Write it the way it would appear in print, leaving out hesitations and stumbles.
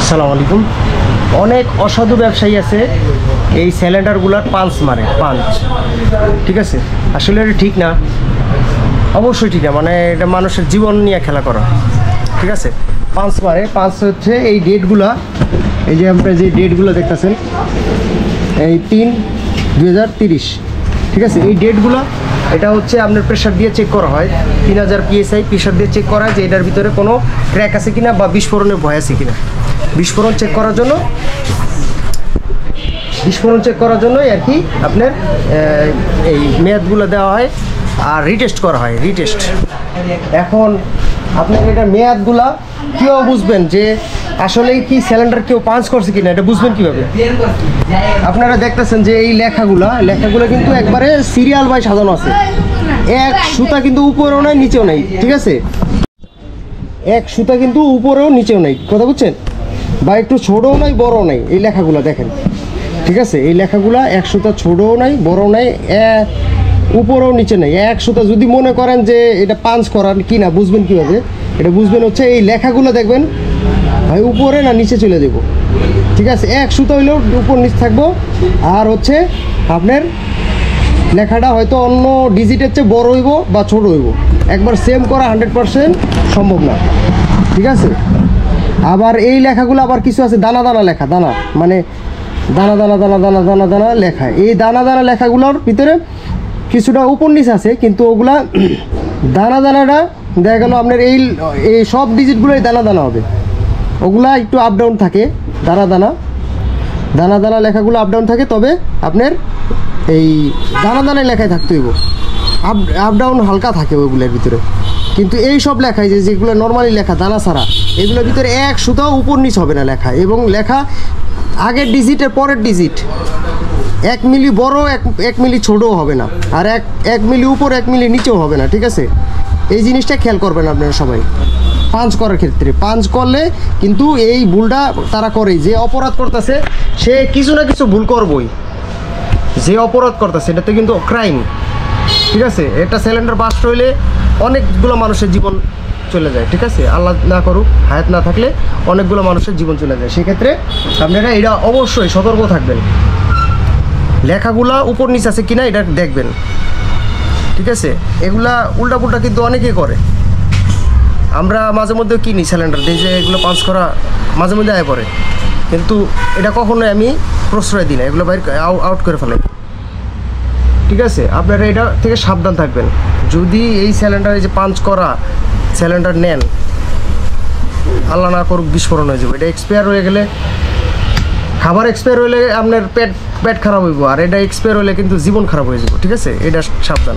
আসসালামু আলাইকুম। অনেক অসাধু ব্যবসায়ী আছে এই সিলিন্ডারগুলোর পাঞ্চ মারে, পাঞ্চ। ঠিক আছে, আসলে এটা ঠিক না, অবশ্যই ঠিক না। মানে এটা মানুষের জীবন নিয়ে খেলা করা। ঠিক আছে, পাঞ্চ মারে। পাঞ্চ হচ্ছে এই ডেটগুলা, এই যে আপনারা যে ডেটগুলো দেখতেছেন, এই 3/2030। ঠিক আছে, এই ডেটগুলো এটা হচ্ছে আপনার প্রেশার দিয়ে চেক করা হয়। 3000 PSI প্রেশার দিয়ে চেক করা হয় যে এটার ভিতরে কোনো ক্র্যাক আছে কিনা বা বিস্ফোরণের ভয় আছে কিনা। বিস্ফোরণ চেক করার জন্যই আর কি আপনার এই মেয়াদগুলো দেওয়া হয় আর রিটেস্ট করা হয়, রিটেস্ট। এখন আপনার এটা মেয়াদগুলা কীভাবে বুঝবেন যে আসলে কি সিলিন্ডার কেউ পাঞ্চ করছে কিনা, এটা বুঝবেন কীভাবে? আপনারা দেখতেছেন যে এই লেখাগুলো কিন্তু একবারে সিরিয়াল বাই সাজানো আছে। এক সুতা কিন্তু উপরেও নাই নিচেও নাই। ঠিক আছে, এক সুতা কিন্তু উপরেও নিচেও নাই, কথা বুঝছেন? বা একটু ছোটও নাই বড়ও নাই। এই লেখাগুলো দেখেন, ঠিক আছে, এই লেখাগুলো এক সুতা ছোটও নাই বড়ও নাই, উপরেও নিচে নেই, এক সুতা। যদি মনে করেন যে এটা পাঞ্চ করার কি না, বুঝবেন কীভাবে? এটা বুঝবেন হচ্ছে এই লেখাগুলো দেখবেন ভাই উপরে না নিচে চলে যাব। ঠিক আছে, এক সুতা হইলেও উপর নিচ থাকবো। আর হচ্ছে আপনার লেখাটা হয়তো অন্য ডিজিটের চেয়ে বড় হইব বা ছোট হইব, একবার সেম করা 100% সম্ভব না। ঠিক আছে, আবার এই লেখাগুলো আবার কিছু আছে দানা দানা লেখা, দানা মানে দানা দানা দানা দানা দানা দানা লেখা। এই দানা দানা লেখাগুলোর ভিতরে কিছুটা উপর নিচ আছে, কিন্তু ওগুলা দানা দানাটা দেখা গেল আপনার এই সব ডিজিটগুলোই দানা দানা হবে। ওগুলা একটু আপ ডাউন থাকে, দানা দানা দানা দানা লেখাগুলো আপ ডাউন থাকে। তবে আপনার এই দানা দানায় লেখায় থাকতে হইব, আপ ডাউন হালকা থাকে ওইগুলোর ভিতরে। কিন্তু এই সব লেখায় যেগুলো নর্মালি লেখা দানা ছাড়া, এগুলোর ভিতরে এক সুতাও উপর নিচ হবে না লেখা, এবং লেখা আগের ডিজিটের পরের ডিজিট 1 মিলি বড় 1 মিলি ছোটও হবে না, আর 1 মিলি উপর 1 মিলি নিচেও হবে না। ঠিক আছে, এই জিনিসটা খেয়াল করবেন আপনারা সবাই পাঞ্চ করার ক্ষেত্রে। পাঞ্চ করলে কিন্তু এই ভুলটা তারা করে, যে অপরাধ করতেছে সে কিছু না কিছু ভুল করবই। যে অপরাধ করতেছে এটা তো কিন্তু ক্রাইম। ঠিক আছে, এটা সিলিন্ডার বাস্ট হইলে অনেকগুলো মানুষের জীবন চলে যায়। ঠিক আছে, আল্লাহ না করুক, হায়াত না থাকলে অনেকগুলো মানুষের জীবন চলে যায়। সেক্ষেত্রে আপনারা এটা অবশ্যই সতর্ক থাকবেন, লেখাগুলা উপর নিচ আছে কিনা এটা দেখবেন। ঠিক আছে, এগুলা উল্টা পুল্টা কিন্তু অনেকেই করে। আমরা মাঝে মধ্যে কিনি সিলিন্ডার, এই যে এগুলো পাঞ্চ করা মাঝে মধ্যে আয় পড়ে, কিন্তু এটা কখনোই আমি প্রশ্রয় দিই না, এগুলো বাইরে আউট করে ফেলাই। ঠিক আছে, আপনারা এটা থেকে সাবধান থাকবেন। যদি এই সিলিন্ডারে যে পাঞ্চ করা সিলিন্ডার নেন, আল্লাহ না করুক বিস্ফোরণ হয়ে যাবে। এটা এক্সপায়ার হয়ে গেলে, খাবার এক্সপায়ার হলে আপনার পেট খারাপ হইব, আর এটা এক্সপায়ার হলে কিন্তু জীবন খারাপ হয়ে যাবে। ঠিক আছে, এটা সাবধান।